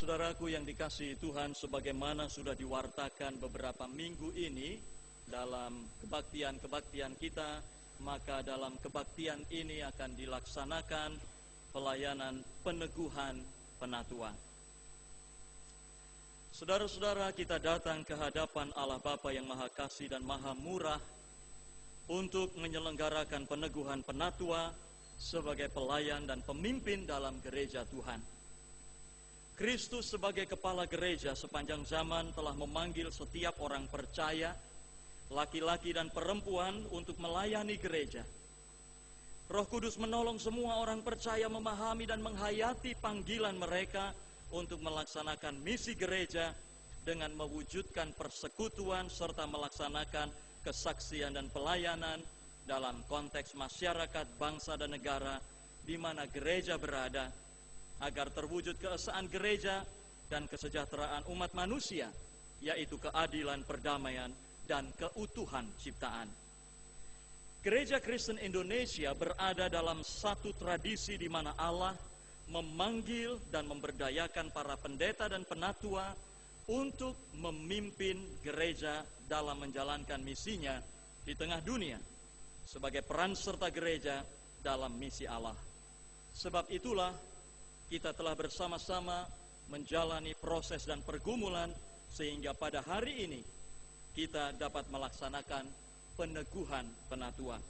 Saudara-saudaraku yang dikasihi Tuhan, sebagaimana sudah diwartakan beberapa minggu ini dalam kebaktian-kebaktian kita, maka dalam kebaktian ini akan dilaksanakan pelayanan peneguhan penatua. Saudara-saudara, kita datang ke hadapan Allah Bapa yang Maha Kasih dan Maha Murah untuk menyelenggarakan peneguhan penatua sebagai pelayan dan pemimpin dalam gereja Tuhan. Kristus sebagai kepala gereja sepanjang zaman telah memanggil setiap orang percaya, laki-laki dan perempuan, untuk melayani gereja. Roh Kudus menolong semua orang percaya memahami dan menghayati panggilan mereka untuk melaksanakan misi gereja dengan mewujudkan persekutuan serta melaksanakan kesaksian dan pelayanan dalam konteks masyarakat, bangsa dan negara di mana gereja berada, agar terwujud keesaan gereja dan kesejahteraan umat manusia, yaitu keadilan, perdamaian, dan keutuhan ciptaan. Gereja Kristen Indonesia berada dalam satu tradisi di mana Allah memanggil dan memberdayakan para pendeta dan penatua untuk memimpin gereja dalam menjalankan misinya di tengah dunia sebagai peran serta gereja dalam misi Allah. Sebab itulah kita telah bersama-sama menjalani proses dan pergumulan sehingga pada hari ini kita dapat melaksanakan peneguhan penatua.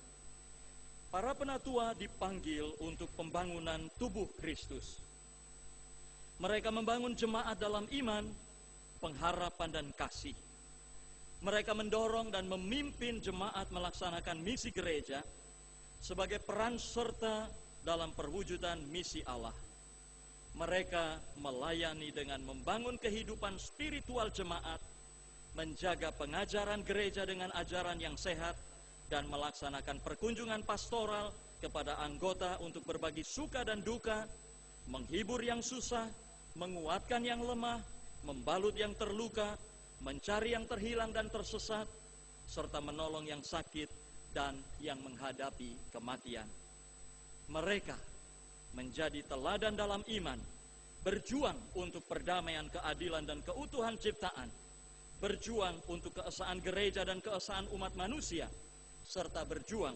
Para penatua dipanggil untuk pembangunan tubuh Kristus. Mereka membangun jemaat dalam iman, pengharapan dan kasih. Mereka mendorong dan memimpin jemaat melaksanakan misi gereja sebagai peran serta dalam perwujudan misi Allah. Mereka melayani dengan membangun kehidupan spiritual jemaat, menjaga pengajaran gereja dengan ajaran yang sehat, dan melaksanakan perkunjungan pastoral kepada anggota untuk berbagi suka dan duka, menghibur yang susah, menguatkan yang lemah, membalut yang terluka, mencari yang terhilang dan tersesat, serta menolong yang sakit dan yang menghadapi kematian. Mereka menjadi teladan dalam iman, berjuang untuk perdamaian, keadilan, dan keutuhan ciptaan, berjuang untuk keesaan gereja dan keesaan umat manusia, serta berjuang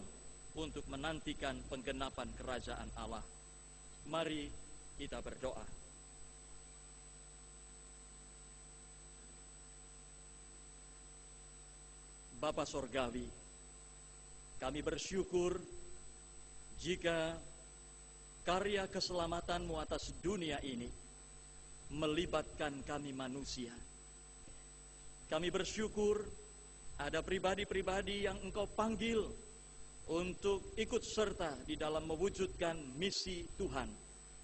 untuk menantikan penggenapan kerajaan Allah. Mari kita berdoa. Bapa Sorgawi, kami bersyukur jika karya keselamatanmu atas dunia ini melibatkan kami manusia. Kami bersyukur ada pribadi-pribadi yang Engkau panggil untuk ikut serta di dalam mewujudkan misi Tuhan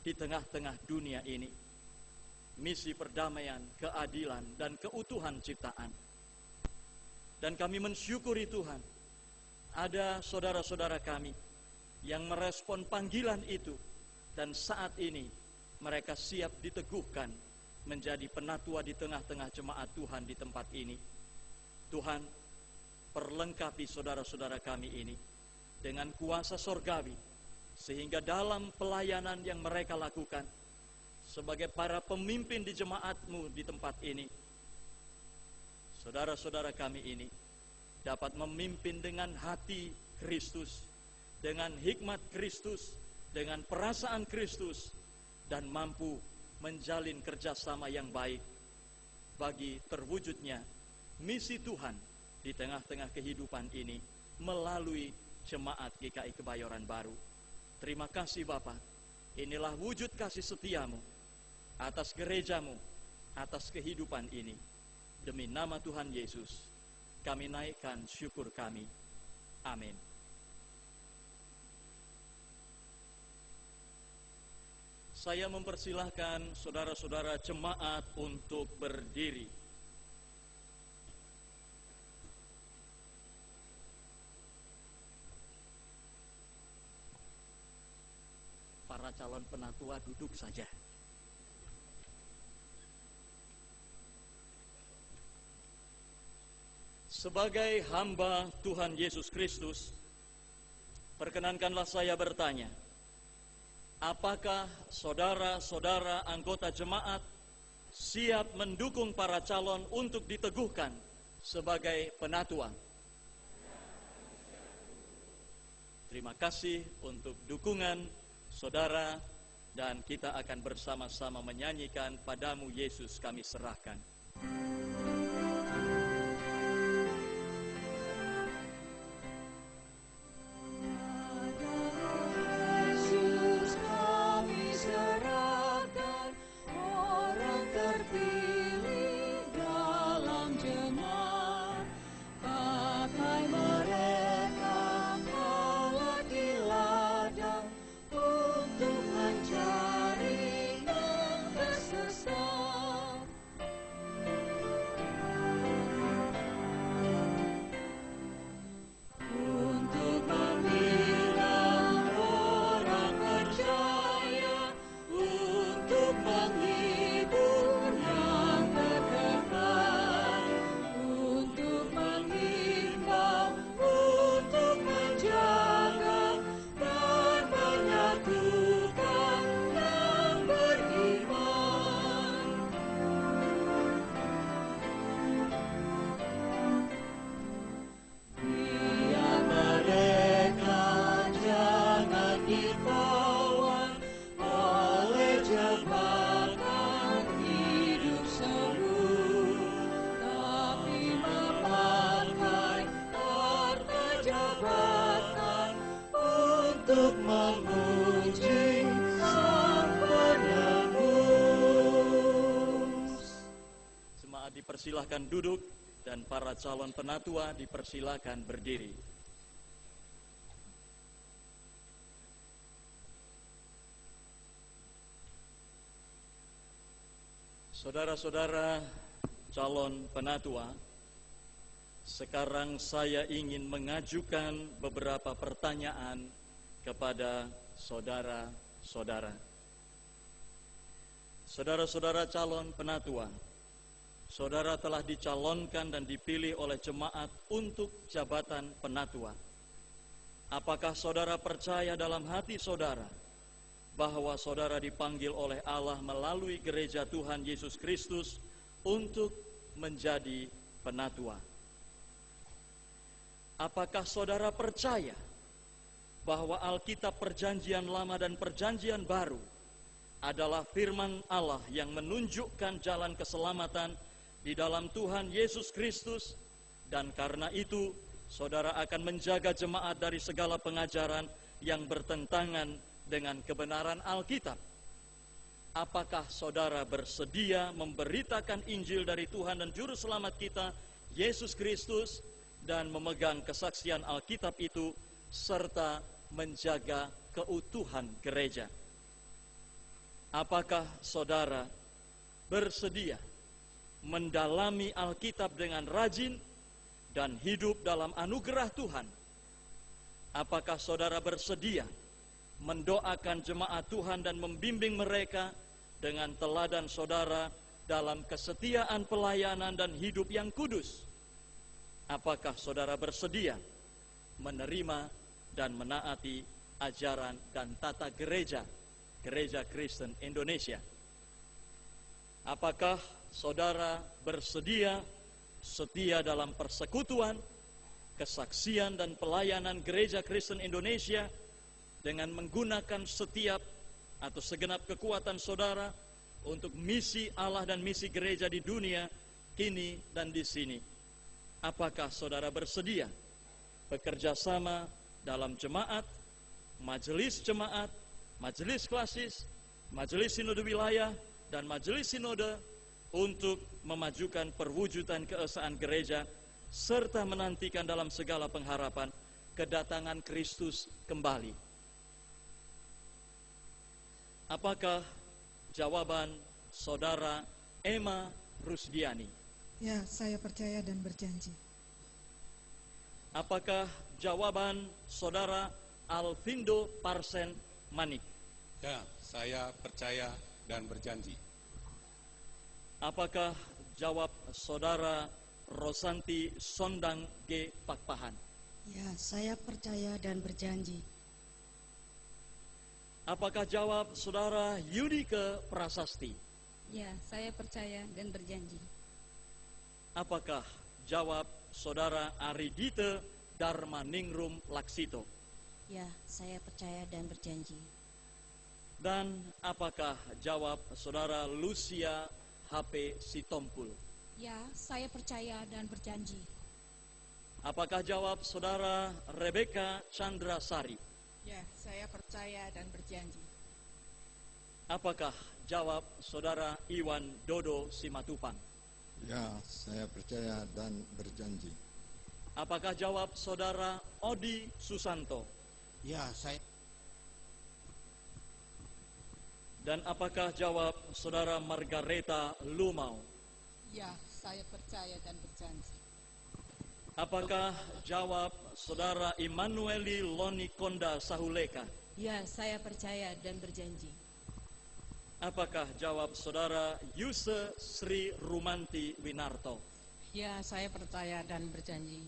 di tengah-tengah dunia ini. Misi perdamaian, keadilan, dan keutuhan ciptaan. Dan kami mensyukuri Tuhan, ada saudara-saudara kami yang merespon panggilan itu, dan saat ini mereka siap diteguhkan menjadi penatua di tengah-tengah jemaat Tuhan di tempat ini. Tuhan, perlengkapi saudara-saudara kami ini dengan kuasa sorgawi, sehingga dalam pelayanan yang mereka lakukan sebagai para pemimpin di jemaat-Mu di tempat ini, saudara-saudara kami ini dapat memimpin dengan hati Kristus, dengan hikmat Kristus, dengan perasaan Kristus, dan mampu menjalin kerjasama yang baik bagi terwujudnya misi Tuhan di tengah-tengah kehidupan ini melalui jemaat GKI Kebayoran Baru. Terima kasih Bapa, inilah wujud kasih setiamu atas gerejamu, atas kehidupan ini. Demi nama Tuhan Yesus, kami naikkan syukur kami. Amin. Saya mempersilahkan saudara-saudara jemaat untuk berdiri. Para calon penatua duduk saja. Sebagai hamba Tuhan Yesus Kristus, perkenankanlah saya bertanya, apakah saudara-saudara anggota jemaat siap mendukung para calon untuk diteguhkan sebagai penatua. Terima kasih untuk dukungan saudara, dan kita akan bersama-sama menyanyikan Padamu Yesus Kami Serahkan. Untuk memuji Sang Penebus. Jemaat dipersilahkan duduk dan para calon penatua dipersilahkan berdiri. Saudara-saudara calon penatua, sekarang saya ingin mengajukan beberapa pertanyaan kepada saudara-saudara. Saudara-saudara calon penatua, saudara telah dicalonkan dan dipilih oleh jemaat untuk jabatan penatua. Apakah saudara percaya dalam hati saudara bahwa saudara dipanggil oleh Allah melalui gereja Tuhan Yesus Kristus untuk menjadi penatua? Apakah saudara percaya bahwa Alkitab Perjanjian Lama dan Perjanjian Baru adalah firman Allah yang menunjukkan jalan keselamatan di dalam Tuhan Yesus Kristus, dan karena itu saudara akan menjaga jemaat dari segala pengajaran yang bertentangan dengan kebenaran Alkitab? Apakah saudara bersedia memberitakan Injil dari Tuhan dan Juru Selamat kita, Yesus Kristus, dan memegang kesaksian Alkitab itu, serta menjaga keutuhan gereja? Apakah saudara bersedia mendalami Alkitab dengan rajin dan hidup dalam anugerah Tuhan? Apakah saudara bersedia mendoakan jemaat Tuhan dan membimbing mereka dengan teladan saudara dalam kesetiaan pelayanan dan hidup yang kudus? Apakah saudara bersedia menerima dan menaati ajaran dan tata gereja Kristen Indonesia? Apakah saudara bersedia setia dalam persekutuan, kesaksian dan pelayanan gereja Kristen Indonesia dengan menggunakan setiap atau segenap kekuatan saudara untuk misi Allah dan misi gereja di dunia kini dan di sini? Apakah saudara bersedia bekerja sama dalam jemaat, majelis jemaat, majelis klasis, majelis sinode wilayah, dan majelis sinode untuk memajukan perwujudan keesaan gereja, serta menantikan dalam segala pengharapan kedatangan Kristus kembali? Apakah jawaban saudara Emma Rusdiani? Ya, saya percaya dan berjanji. Apakah jawaban saudara Alvindo Parsen Manik? Ya, saya percaya dan berjanji. Apakah jawab saudara Rosanti Sondang G. Pakpahan? Ya, saya percaya dan berjanji. Apakah jawab saudara Yudike Prasasti? Ya, saya percaya dan berjanji. Apakah jawab Saudara Aridite Darmaningrum Laksito? Ya, saya percaya dan berjanji. Dan apakah jawab Saudara Lucia HP Sitompul? Ya, saya percaya dan berjanji. Apakah jawab Saudara Rebecca Chandrasari? Ya, saya percaya dan berjanji. Apakah jawab Saudara Iwan Dodo Simatupang? Ya, saya percaya dan berjanji. Apakah jawab Saudara Odi Susanto? Ya, saya. Dan apakah jawab Saudara Margareta Lumau? Ya, saya percaya dan berjanji. Apakah jawab Saudara Immanueli Lonikonda Sahuleka? Ya, saya percaya dan berjanji. Apakah jawab Saudara Yuse Sri Rumanti Winarto? Ya, saya percaya dan berjanji.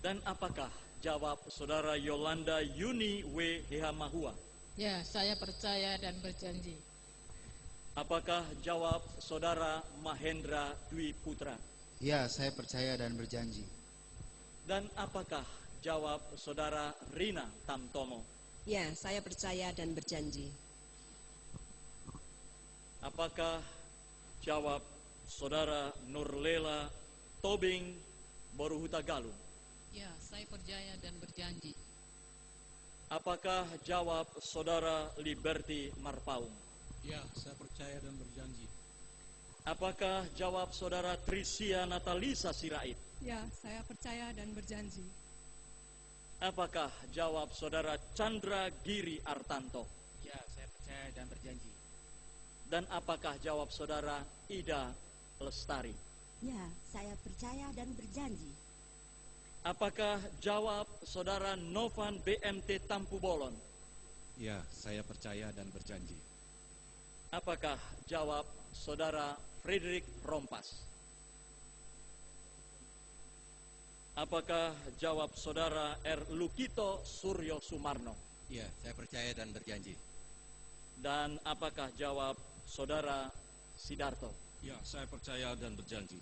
Dan apakah jawab Saudara Yolanda Yuni W. Hehamahua? Ya, saya percaya dan berjanji. Apakah jawab Saudara Mahendra Dwi Putra? Ya, saya percaya dan berjanji. Dan apakah jawab Saudara Rina Tamtomo? Ya, saya percaya dan berjanji. Apakah jawab Saudara Nurlela Tobing Boruhuta Galung? Ya, saya percaya dan berjanji. Apakah jawab Saudara Liberty Marpaung? Ya, saya percaya dan berjanji. Apakah jawab Saudara Trisia Natalisa Sirait? Ya, saya percaya dan berjanji. Apakah jawab Saudara Chandra Giri Artanto? Ya, saya percaya dan berjanji. Dan apakah jawab Saudara Ida Lestari? Ya, saya percaya dan berjanji. Apakah jawab Saudara Novan BMT Tampu Bolon? Ya, saya percaya dan berjanji. Apakah jawab Saudara Frederick Rompas? Apakah jawab Saudara R. Lukito Suryo Sumarno? Ya, saya percaya dan berjanji. Dan apakah jawab Saudara Sidarto? Ya, saya percaya dan berjanji.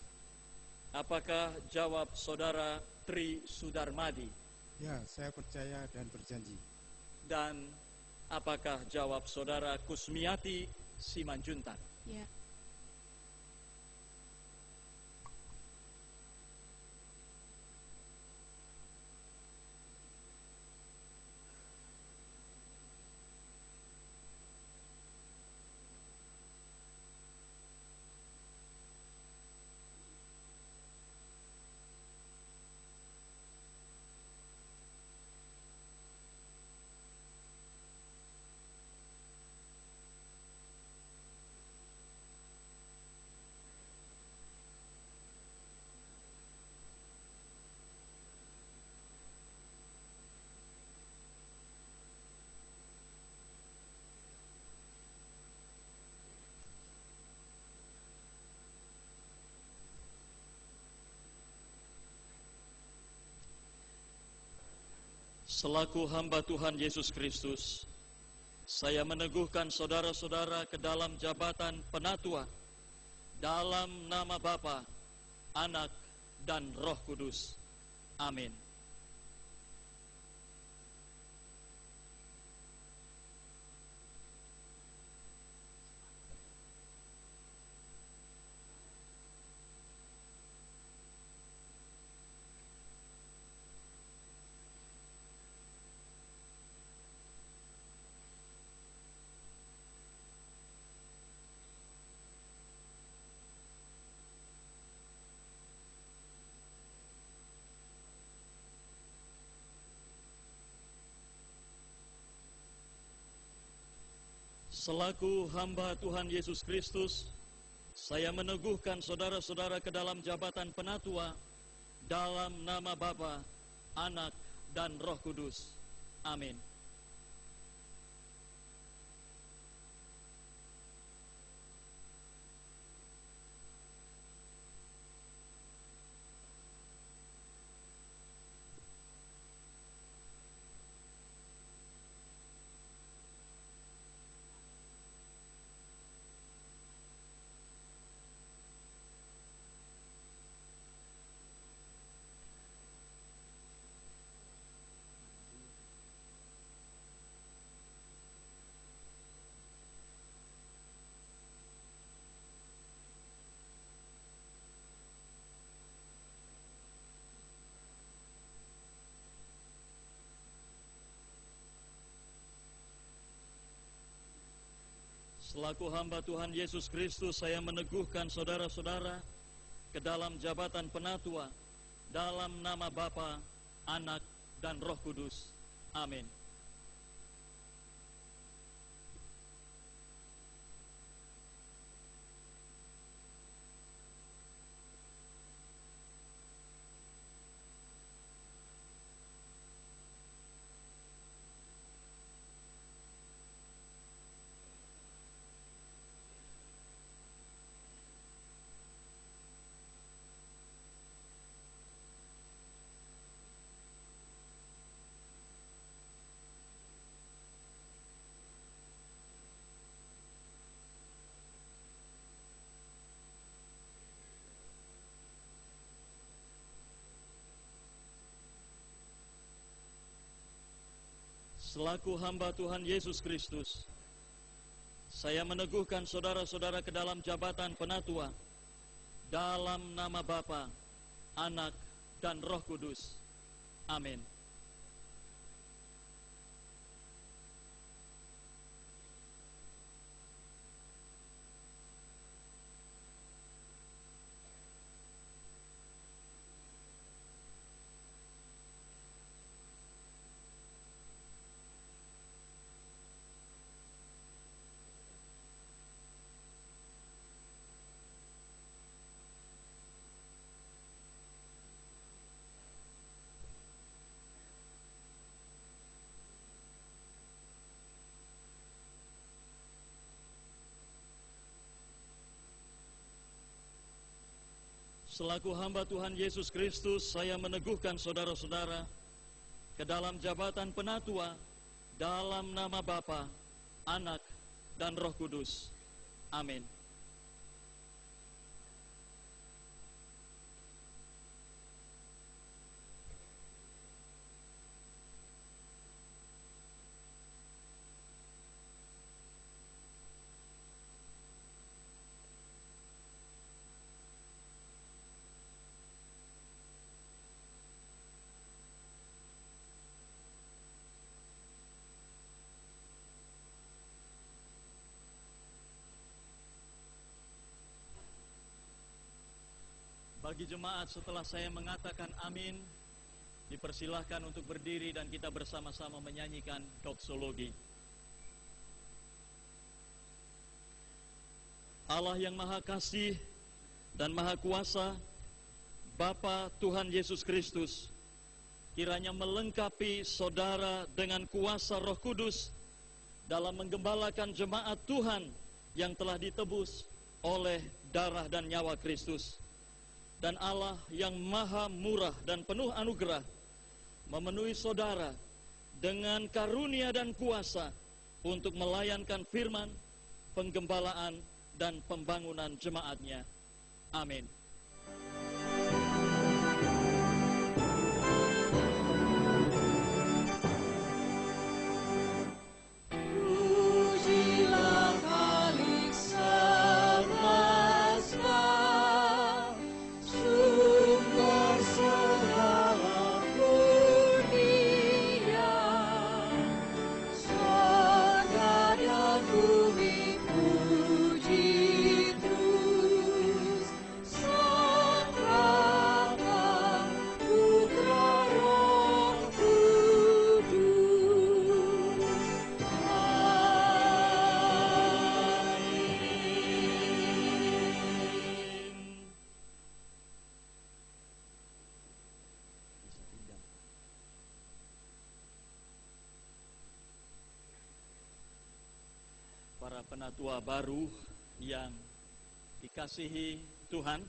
Apakah jawab Saudara Tri Sudarmadi? Ya, saya percaya dan berjanji. Dan apakah jawab Saudara Kusmiati Simanjuntak? Ya. Selaku hamba Tuhan Yesus Kristus, saya meneguhkan saudara-saudara ke dalam jabatan penatua dalam nama Bapa, Anak, dan Roh Kudus. Amin. Selaku hamba Tuhan Yesus Kristus, saya meneguhkan saudara-saudara ke dalam jabatan penatua dalam nama Bapa, Anak, dan Roh Kudus. Amin. Selaku hamba Tuhan Yesus Kristus, saya meneguhkan saudara-saudara ke dalam jabatan penatua dalam nama Bapa, Anak, dan Roh Kudus. Amin. Selaku hamba Tuhan Yesus Kristus, saya meneguhkan saudara-saudara ke dalam jabatan penatua dalam nama Bapa, Anak, dan Roh Kudus. Amin. Selaku hamba Tuhan Yesus Kristus, saya meneguhkan saudara-saudara ke dalam jabatan penatua dalam nama Bapa, Anak, dan Roh Kudus. Amin. Bagi jemaat, setelah saya mengatakan amin, dipersilahkan untuk berdiri dan kita bersama-sama menyanyikan doksologi. Allah yang Maha Kasih dan Maha Kuasa, Bapa Tuhan Yesus Kristus, kiranya melengkapi saudara dengan kuasa Roh Kudus dalam menggembalakan jemaat Tuhan yang telah ditebus oleh darah dan nyawa Kristus. Dan Allah yang maha murah dan penuh anugerah memenuhi saudara dengan karunia dan kuasa untuk melayankan firman, penggembalaan, dan pembangunan jemaatnya. Amin. Para penatua baru yang dikasihi Tuhan,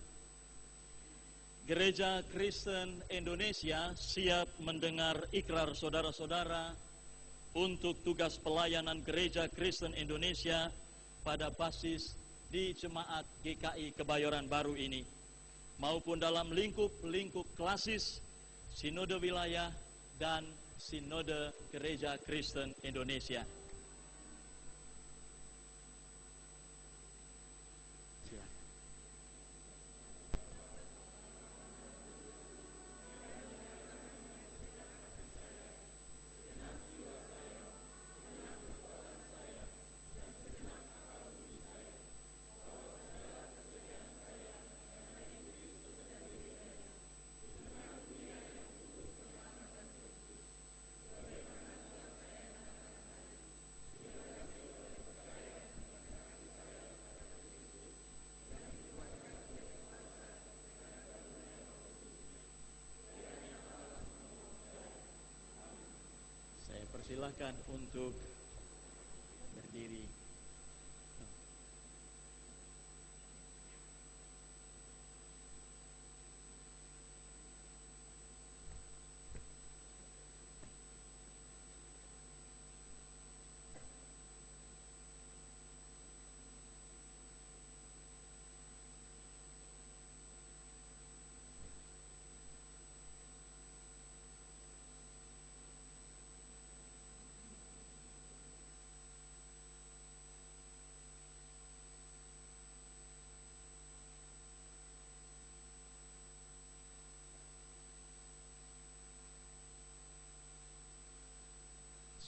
Gereja Kristen Indonesia siap mendengar ikrar saudara-saudara untuk tugas pelayanan Gereja Kristen Indonesia pada basis di Jemaat GKI Kebayoran Baru ini, maupun dalam lingkup-lingkup klasis, sinode wilayah, dan sinode Gereja Kristen Indonesia. Silakan untuk berdiri.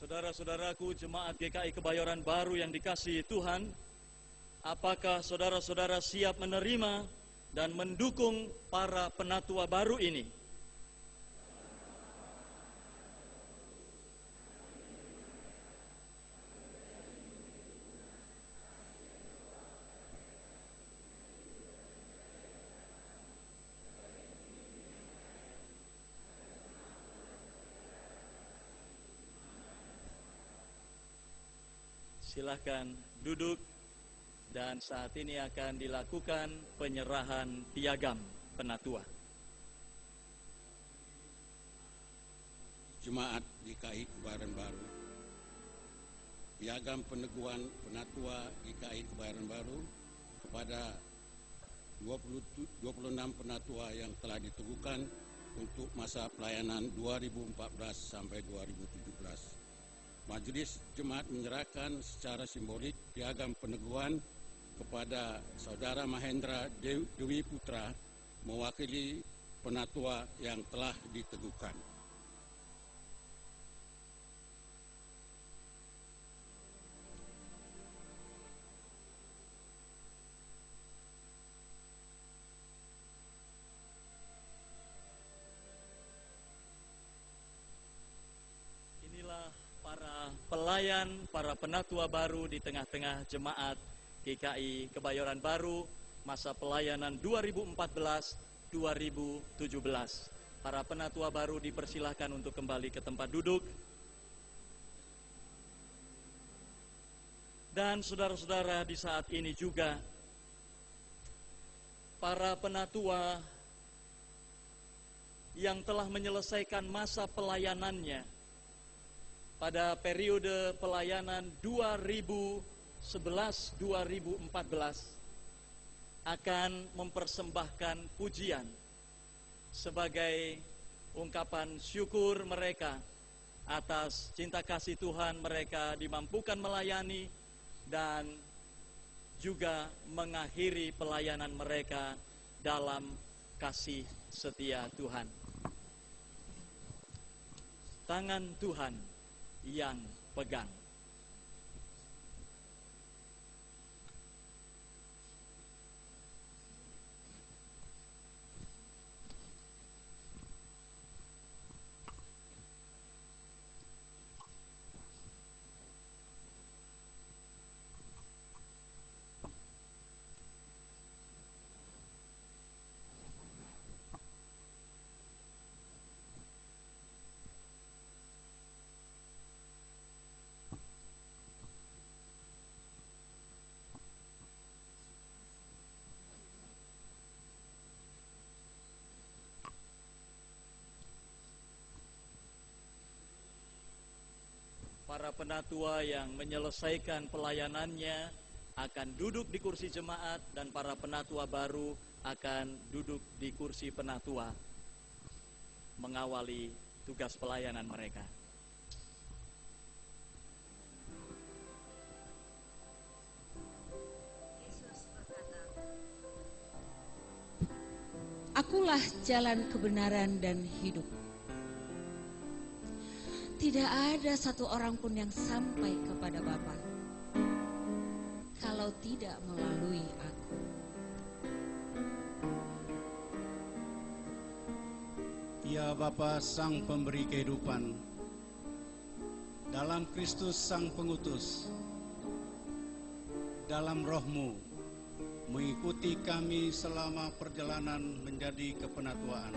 Saudara-saudaraku jemaat GKI Kebayoran Baru yang dikasihi Tuhan, apakah saudara-saudara siap menerima dan mendukung para penatua baru ini? Silakan duduk dan saat ini akan dilakukan penyerahan piagam penatua. Jemaat GKI Kebayoran Baru, piagam peneguhan penatua GKI Kebayoran Baru kepada 26 penatua yang telah diteguhkan untuk masa pelayanan 2014 sampai 2017. Majelis Jemaat menyerahkan secara simbolik piagam peneguhan kepada Saudara Mahendra Dewi Putra mewakili penatua yang telah diteguhkan. Pelayan, para penatua baru di tengah-tengah jemaat GKI Kebayoran Baru masa pelayanan 2014-2017. Para penatua baru dipersilahkan untuk kembali ke tempat duduk. Dan saudara-saudara, di saat ini juga para penatua yang telah menyelesaikan masa pelayanannya pada periode pelayanan 2011-2014 akan mempersembahkan pujian sebagai ungkapan syukur mereka atas cinta kasih Tuhan mereka dimampukan melayani dan juga mengakhiri pelayanan mereka dalam kasih setia Tuhan. Tangan Tuhan yang pegang. Para penatua yang menyelesaikan pelayanannya akan duduk di kursi jemaat dan para penatua baru akan duduk di kursi penatua mengawali tugas pelayanan mereka. Yesus berkata, "Akulah jalan kebenaran dan hidup. Tidak ada satu orang pun yang sampai kepada Bapa kalau tidak melalui aku." Ya Bapa Sang Pemberi Kehidupan, dalam Kristus Sang Pengutus, dalam Roh-Mu, mengikuti kami selama perjalanan menjadi kepenatuaan.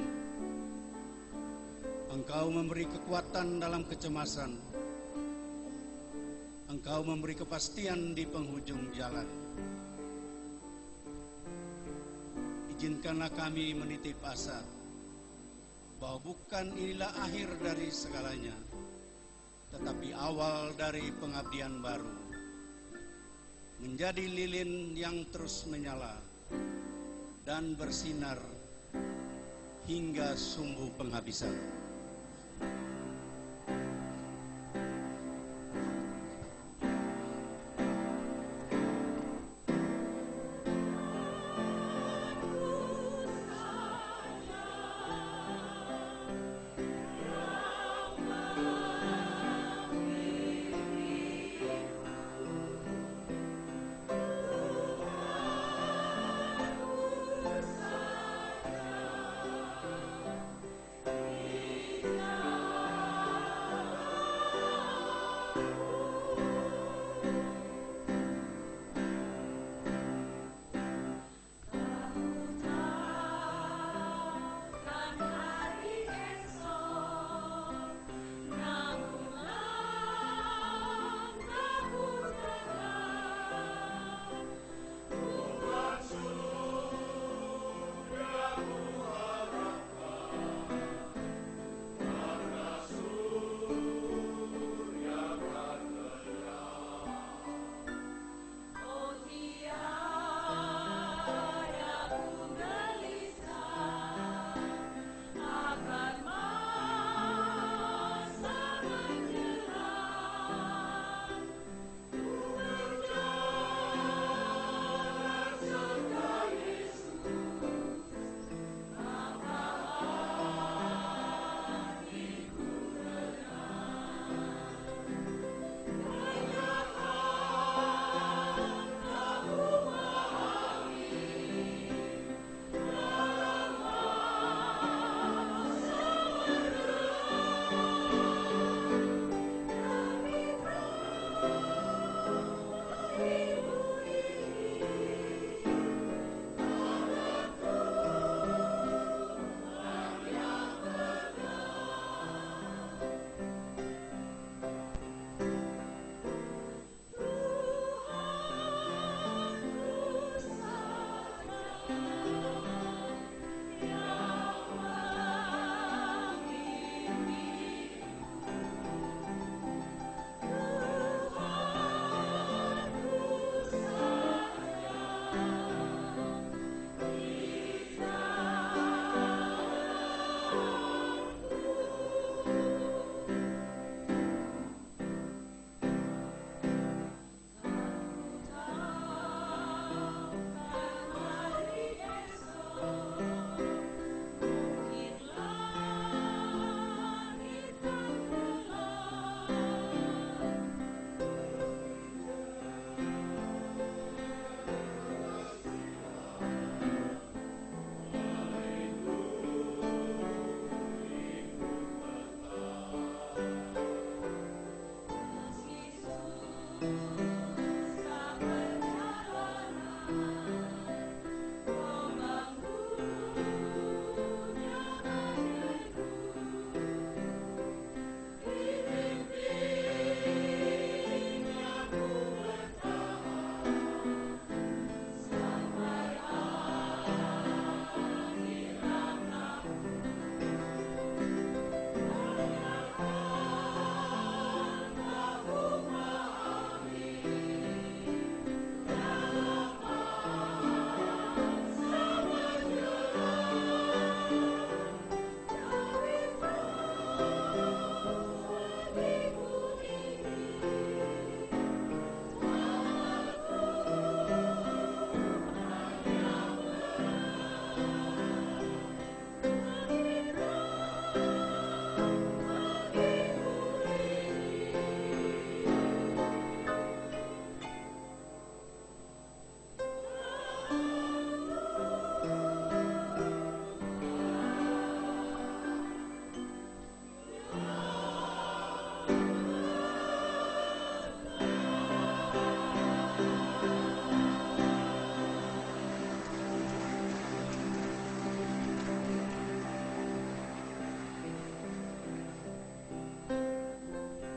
Engkau memberi kekuatan dalam kecemasan, Engkau memberi kepastian di penghujung jalan. Izinkanlah kami menitip asa bahwa bukan inilah akhir dari segalanya, tetapi awal dari pengabdian baru, menjadi lilin yang terus menyala dan bersinar hingga sumbu penghabisan.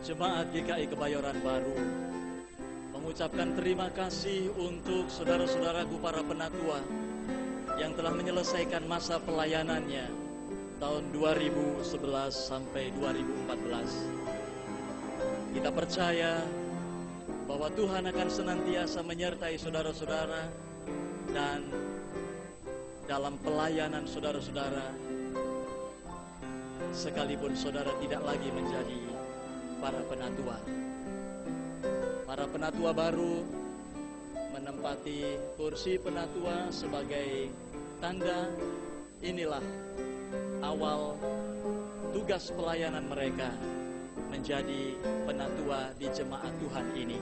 Jemaat GKI Kebayoran Baru mengucapkan terima kasih untuk saudara-saudaraku para penatua yang telah menyelesaikan masa pelayanannya tahun 2011 sampai 2014. Kita percaya bahwa Tuhan akan senantiasa menyertai saudara-saudara dan dalam pelayanan saudara-saudara, sekalipun saudara tidak lagi menjadi para penatua. Para penatua baru menempati kursi penatua sebagai tanda inilah awal tugas pelayanan mereka menjadi penatua di jemaat Tuhan ini.